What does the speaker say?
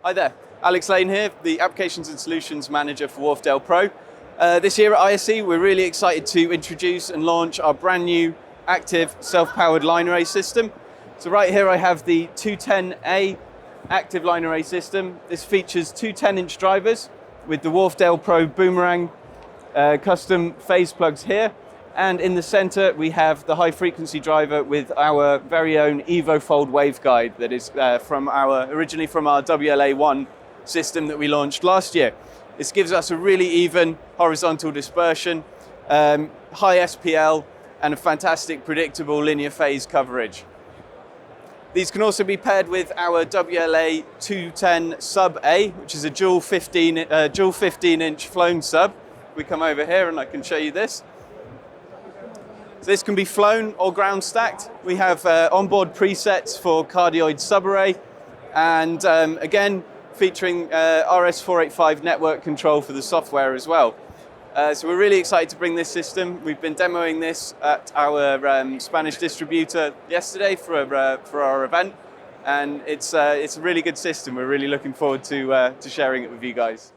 Hi there, Alex Lane here, the Applications and Solutions Manager for Wharfedale Pro. This year at ISE, we're really excited to introduce and launch our brand new active self-powered line array system. So right here I have the 210A active line array system. This features two 10-inch drivers with the Wharfedale Pro boomerang custom phase plugs here. And in the center, we have the high frequency driver with our very own EvoFold waveguide that is originally from our Wla 1 system that we launched last year. This gives us a really even horizontal dispersion, high SPL, and a fantastic predictable linear phase coverage. These can also be paired with our Wla 210 sub A, which is a dual 15-inch flown sub. We come over here and I can show you this. So this can be flown or ground stacked. We have onboard presets for cardioid subarray, and again, featuring RS485 network control for the software as well. So we're really excited to bring this system. We've been demoing this at our Spanish distributor yesterday for our event, and it's a really good system. We're really looking forward to sharing it with you guys.